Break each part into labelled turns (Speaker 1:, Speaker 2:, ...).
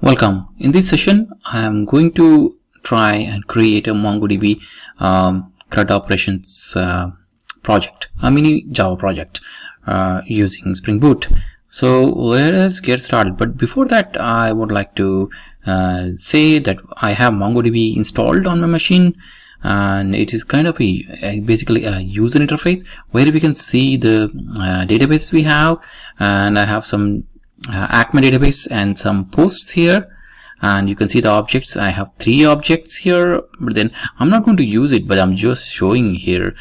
Speaker 1: Welcome. In this session, I am going to try and create a MongoDB CRUD operations project, a mini Java project using SpringBoot. So let us get started. But before that, I would like to say that I have MongoDB installed on my machine, and it is kind of basically a user interface where we can see the database we have, and I have some Acme database and some posts here, and you can see the objects. I have 3 objects here, but then I'm not going to use it, but I'm just showing here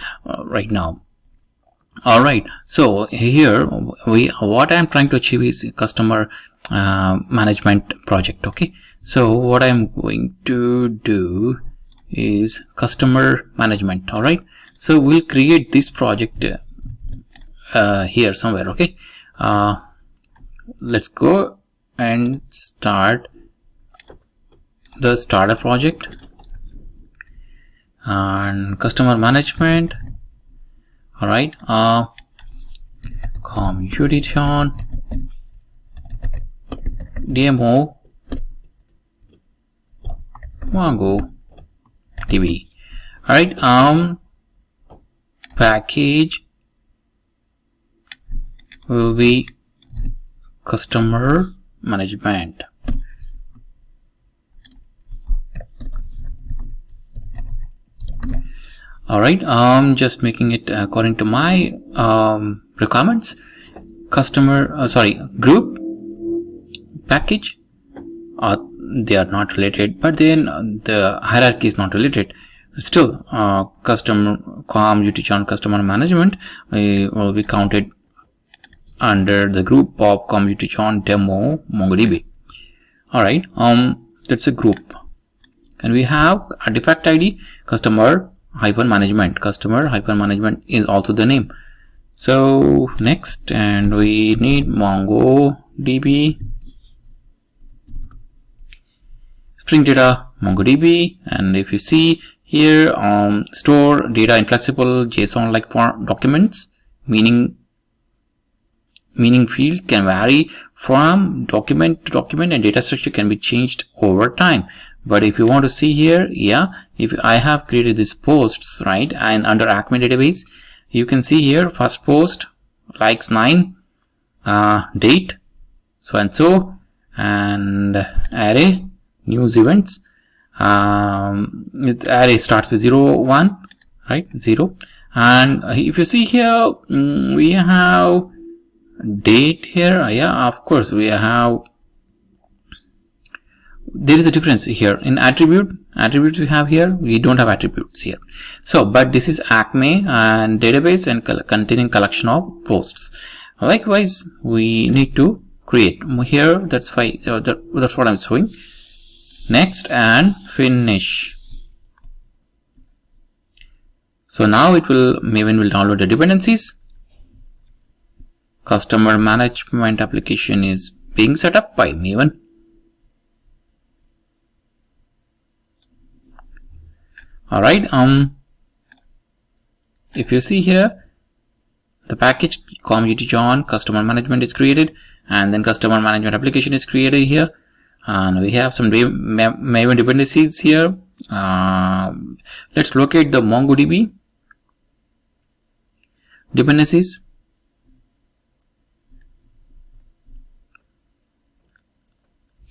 Speaker 1: right now. Alright, so here what I'm trying to achieve is customer management project. Okay, so what I'm going to do is customer management. Alright, so we'll create this project here somewhere. Okay, let's go and start the starter project and customer management. All right, computation demo MongoDB. All right, package will be customer management. Alright, just making it according to my requirements. Group, package, they are not related, but then the hierarchy is not related. Still, customer customer management will be counted under the group of computation demo MongoDB. Alright, that's a group, and we have artifact ID customer-management. Customer-management is also the name. So next, and we need MongoDB Spring Data MongoDB, and if you see here, store data in flexible JSON-like documents, meaning fields can vary from document to document, and data structure can be changed over time. But if you want to see here, if I have created these posts, right, and under Acme database, you can see here first post likes 9, date so and so, and array news events. Array starts with 0 1, right, 0, and if you see here, we have date here. Of course we have, there is a difference here in attributes we have here. We don't have attributes here. So but this is Acme and database and containing collection of posts. Likewise, we need to create here. That's why that's what I'm showing. Next and finish. So now Maven will download the dependencies. Customer management application is being set up by Maven. Alright, if you see here, the package computation customer management is created, and then customer management application is created here, and we have some Maven dependencies here. Let's locate the MongoDB dependencies.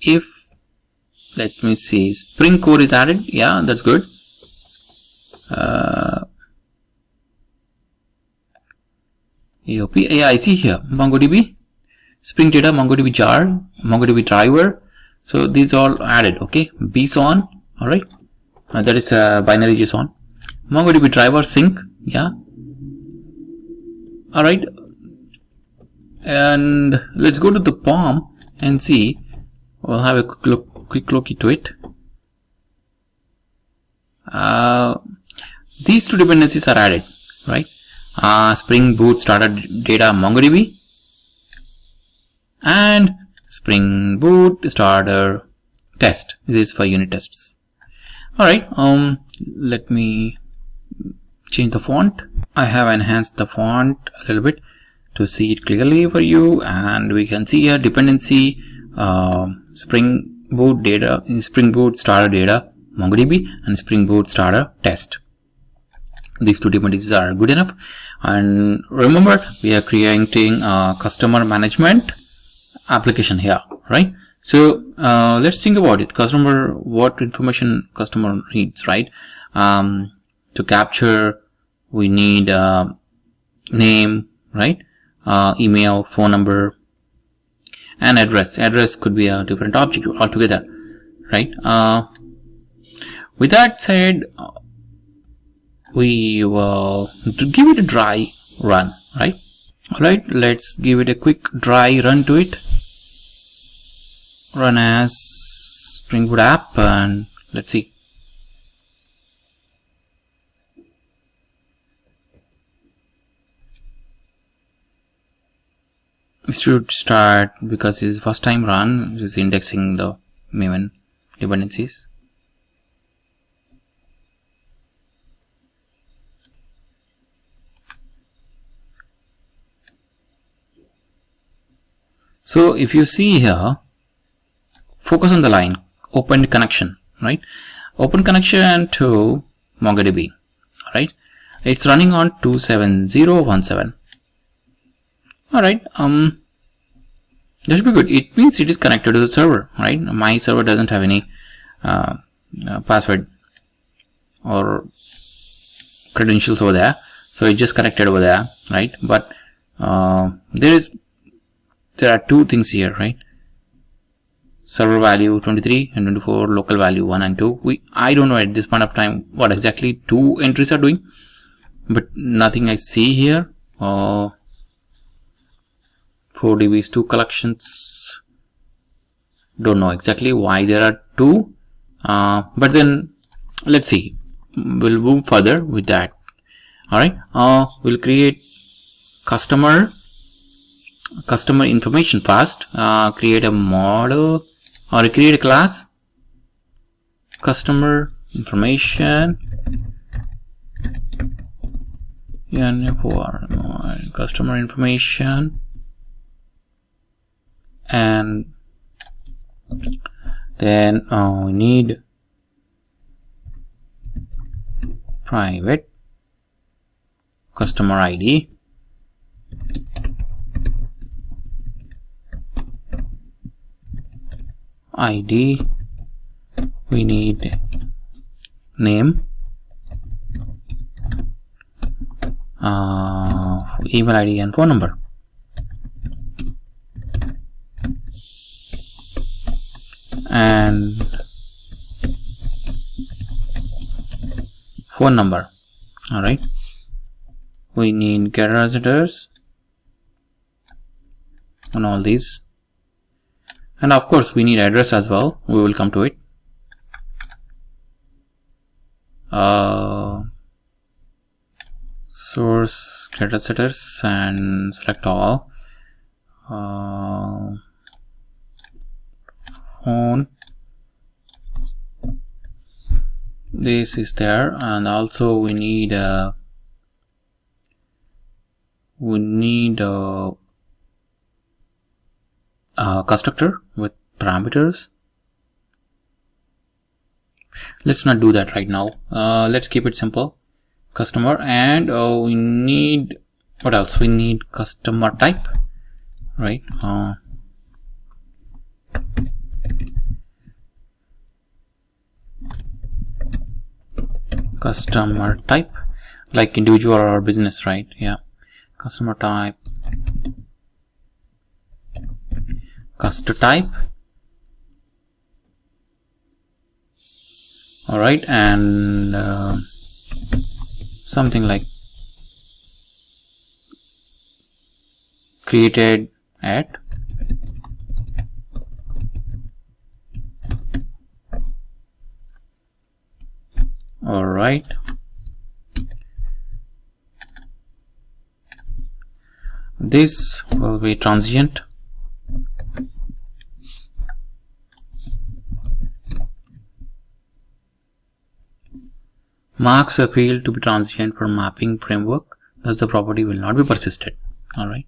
Speaker 1: If, let me see, Spring core is added, that's good. EOP, I see here MongoDB, Spring Data, MongoDB jar, MongoDB driver. So these all added. Okay, bson. All right, that is binary JSON. MongoDB driver sync. All right, and let's go to the POM and see. We'll have a quick look into it. These 2 dependencies are added, right? SpringBoot starter data MongoDB and SpringBoot starter test. This is for unit tests. All right, let me change the font. I have enhanced the font a little bit to see it clearly for you, and we can see here dependency Spring Boot data, SpringBoot starter data MongoDB, and SpringBoot starter test. These two dependencies are good enough. And remember, we are creating a customer management application here, right? So let's think about it. Customer, what information customer needs, right? To capture, we need name, right? Email, phone number, and address. Address could be a different object altogether, right? With that said, we will give it a dry run, right? Alright, let's give it a quick dry run to it. Run as SpringBoot app, and let's see. It should start because it's first time run. It is indexing the Maven dependencies. So if you see here, focus on the line open connection, right? Open connection to MongoDB, right? It's running on 27017. Alright, that should be good. It means it is connected to the server, right? My server doesn't have any password or credentials over there, so it's just connected over there, right? But there are two things here, right? Server value 23 and 24, local value 1 and 2. I don't know at this point of time what exactly two entries are doing, but nothing I see here. 4 DBs, 2 collections. Don't know exactly why there are two, but then let's see. We'll move further with that. All right, we'll create customer information first. Create a model or create a class. Customer information. Customer information. And then we need private customer ID, we need name, email ID and phone number. And phone number. All right, we need getter visitors on all these, and of course we need address as well. We will come to it. Source getter visitors and select all. Phone, this is there, and also we need a constructor with parameters. Let's not do that right now. Let's keep it simple. Customer, and we need, what else? We need customer type, right? Customer type, like individual or business, right? Yeah, customer type, customer type. All right, and something like created at all right. This will be transient. Marks a field to be transient for mapping framework, thus the property will not be persisted. All right,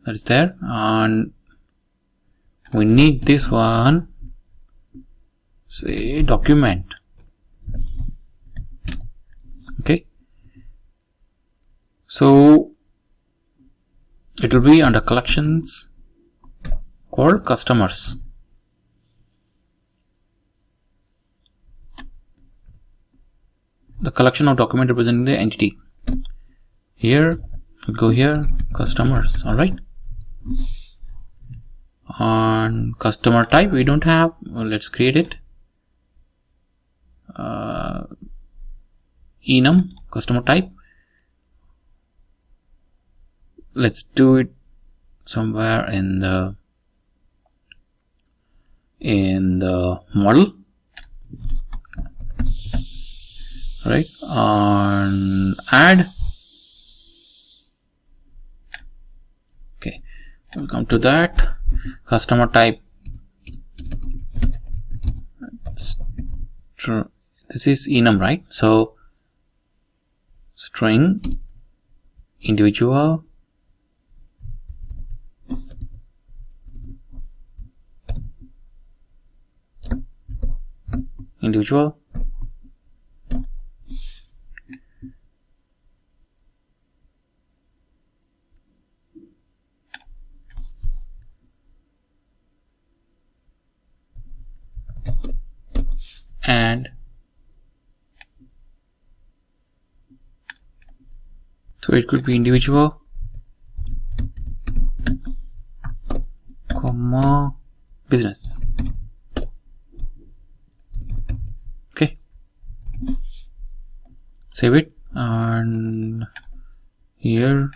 Speaker 1: that is there. And we need this one, say document. Okay, so it will be under collections called customers. The collection of document representing the entity. Here, go here, customers. All right. On customer type, we don't have. Well, let's create it. Enum customer type. Let's do it somewhere in the model. Right, on add. Okay, we'll come to that. Customer type. This is enum, right? So string individual and so it could be individual comma business. Okay, save it, and here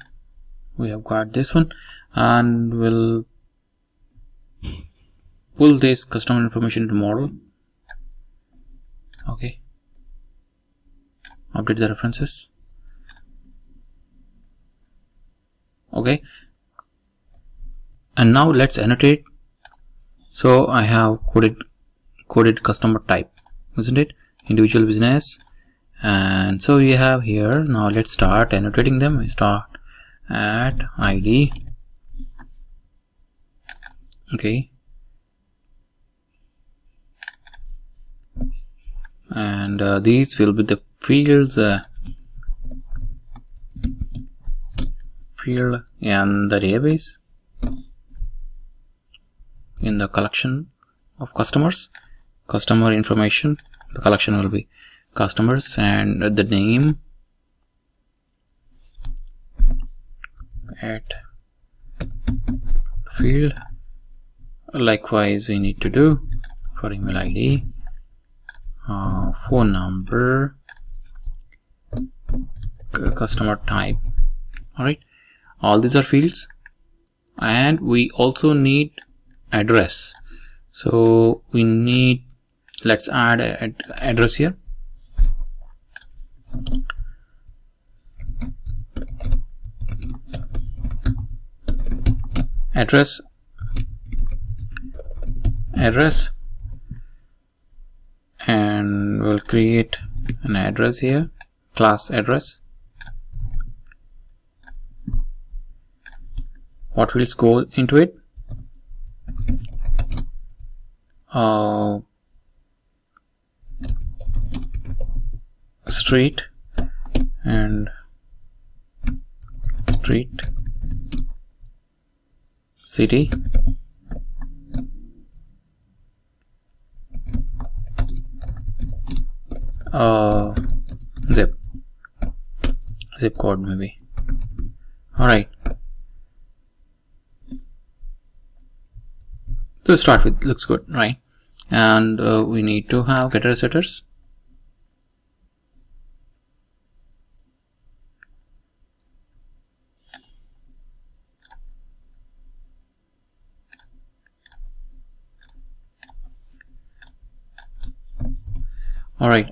Speaker 1: we have got this one, and we'll pull this customer information to model. Okay, update the references. Okay, and now let's annotate. So I have coded customer type, isn't it? Individual business, and so we have here. Now let's start annotating them. We start at ID. Okay, and these will be the fields field in the database in the collection of customers. Customer information, the collection will be customers, and the name at field. Likewise we need to do for email ID, phone number, customer type. All right, all these are fields, and we also need address. So we need, let's add an address here. Address, and we'll create an address here, class address. What fields go into it? Street and street, city, zip code maybe. All right, to start with, looks good, right? And we need to have getter setters. All right,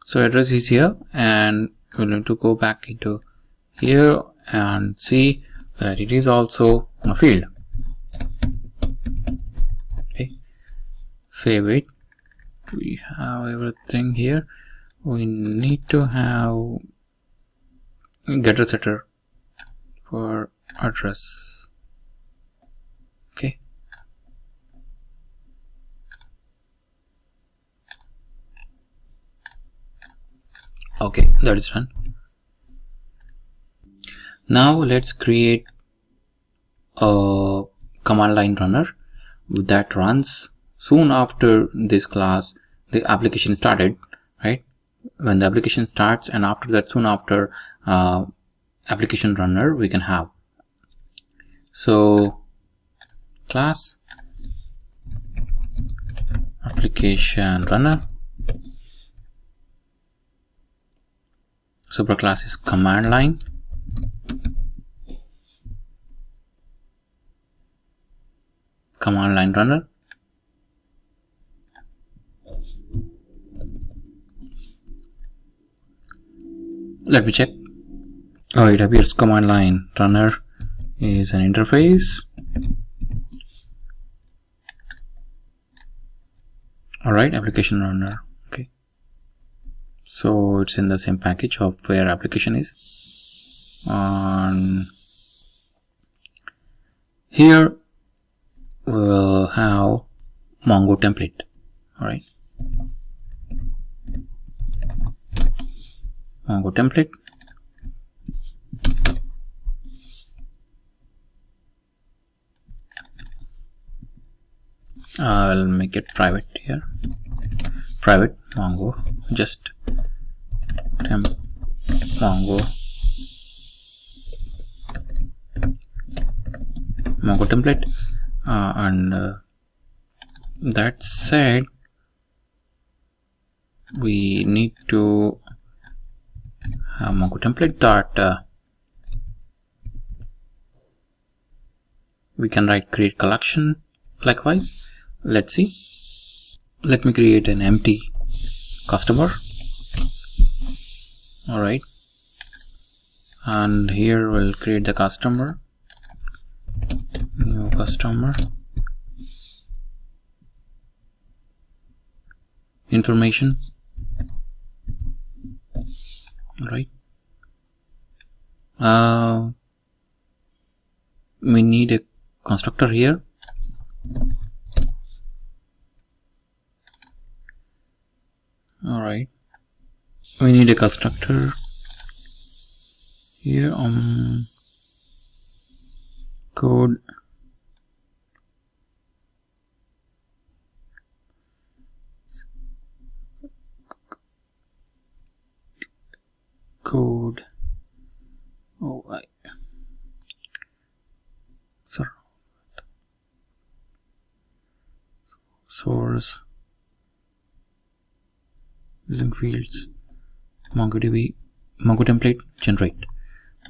Speaker 1: so address is here, and we're going to go back into here and see that it is also a field. Okay, save it. We have everything here. We need to have getter setter for address. Okay, that is done. Now let's create a command line runner that runs soon after this class the application started, right? When the application starts, and after that, soon after application runner we can have. So class application runner, superclass is command line, runner. Let me check. Oh, it appears command line runner is an interface. Alright, application runner. Okay, so it's in the same package of where application is. Here we'll have MongoTemplate. Alright, MongoTemplate. I'll make it private here. Private Mongo, just MongoTemplate. And that said, we need to have MongoTemplate that we can write create collection. Likewise, let's see. Let me create an empty customer. Alright, and here we'll create the customer, new customer, information. Alright, we need a constructor here. Alright, we need a constructor here on code source using fields MongoDB MongoTemplate generate.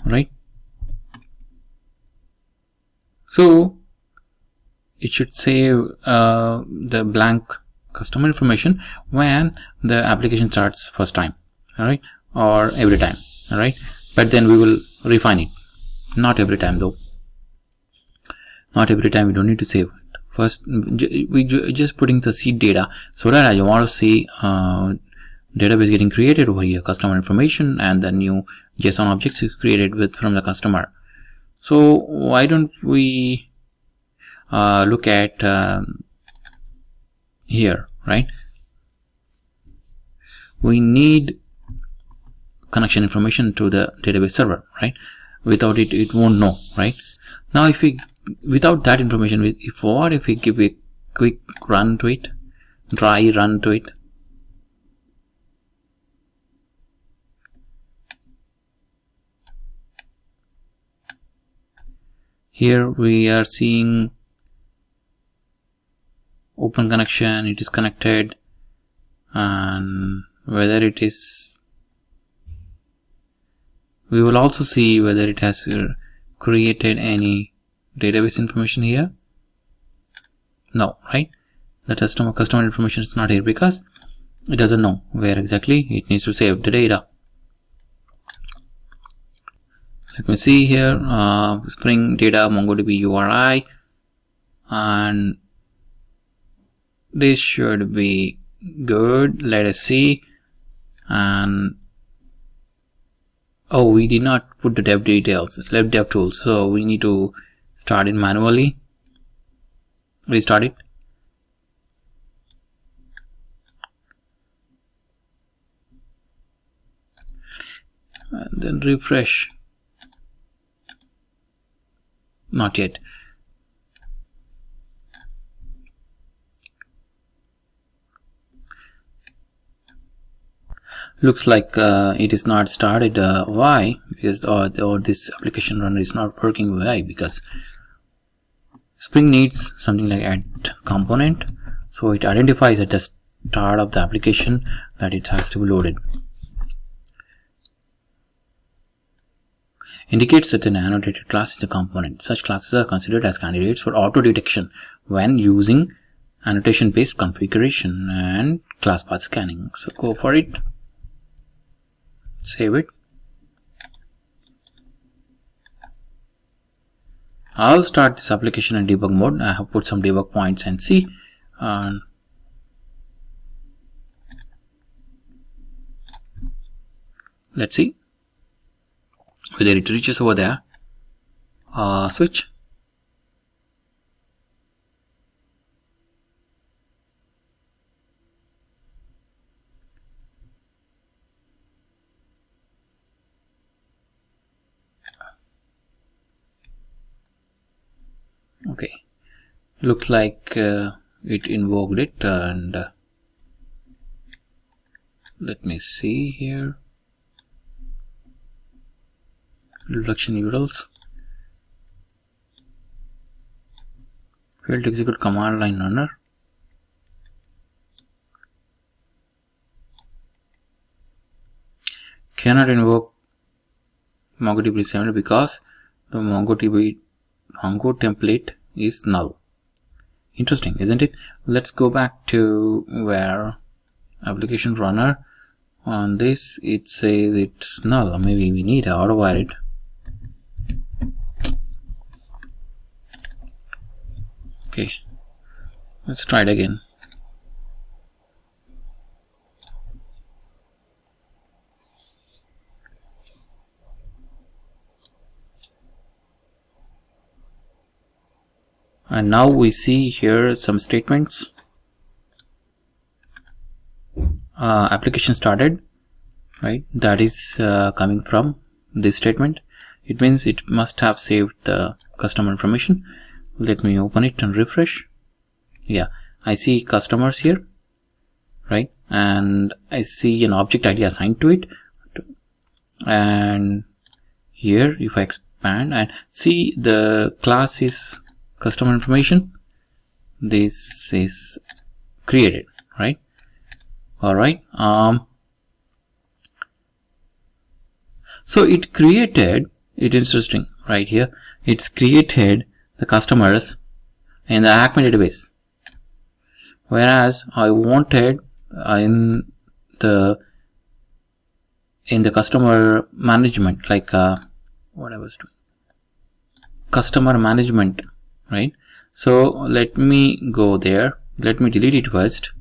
Speaker 1: Right, so it should save the blank customer information when the application starts first time, alright, or every time, alright, but then we will refine it. Not every time though, not every time. We don't need to save it. First we just putting the seed data so that I want to see database getting created over here, customer information, and the new JSON objects is created with from the customer. So why don't we look at here, right? We need connection information to the database server, right? Without it, it won't know, right? Now if we, without that information, what if we give a quick run to it, dry run to it? Here we are seeing open connection, it is connected, and whether it is, we will also see whether it has created any database information here. No, right? The customer information is not here because it doesn't know where exactly it needs to save the data. Let me see here, Spring Data MongoDB URI, and this should be good. Let us see. And oh, we did not put the dev details, left dev tools, so we need to start it manually. Restart it. and then refresh. Not yet. Looks like it is not started. Why? Because or this application runner is not working. Why? Because Spring needs something like add component, so it identifies at the start of the application that it has to be loaded. Indicates that an annotated class is a component. Such classes are considered as candidates for auto detection when using annotation based configuration and class path scanning. So go for it, save it. I'll start this application in debug mode. I have put some debug points and see. Let's see whether it reaches over there. Switch. Okay, looks like it invoked it, and let me see here. Reduction URLs. Failed to execute command line runner. Cannot invoke MongoDB 7 because the MongoTemplate is null. Interesting, isn't it? Let's go back to where application runner. On this it says it's null. Maybe we need to auto-wire it. Okay, let's try it again. And now we see here some statements. Application started, right? That is coming from this statement. It means it must have saved the customer information. Let me open it and refresh. Yeah, I see customers here, right? And I see an object ID assigned to it. And here, if I expand and see, the class is customer information. This is created, right? All right. So it created. It is interesting right here. It's created the customers in the Acme database, whereas I wanted in the customer management, like what I was doing, customer management, right? So let me go there. Let me delete it first.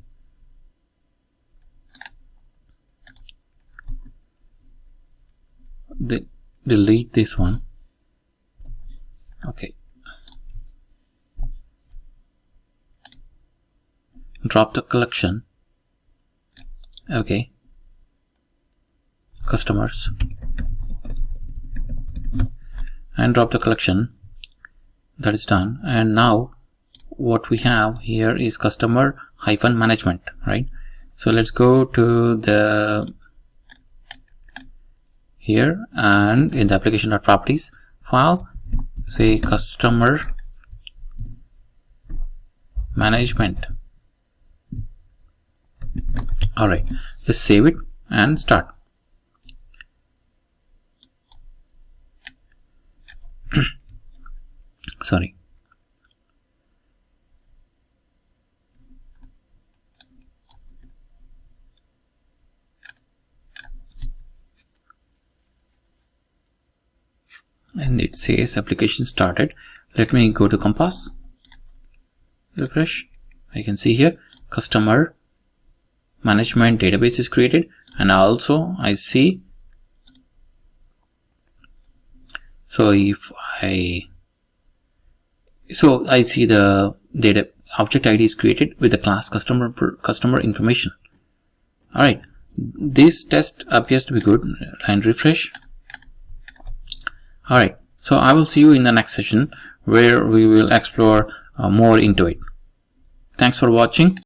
Speaker 1: Delete this one. Okay. Drop the collection. Okay. Customers. And drop the collection. That is done. And now what we have here is customer hyphen management, right? So let's go to the here, and in the application.properties file, say customer management. All right, just save it and start. Sorry. And it says application started. Let me go to Compass, refresh. I can see here customer management database is created, and also I see, so if I see the data object ID is created with the class customer information. All right, this test appears to be good, and refresh. Alright, so I will see you in the next session where we will explore more into it. Thanks for watching.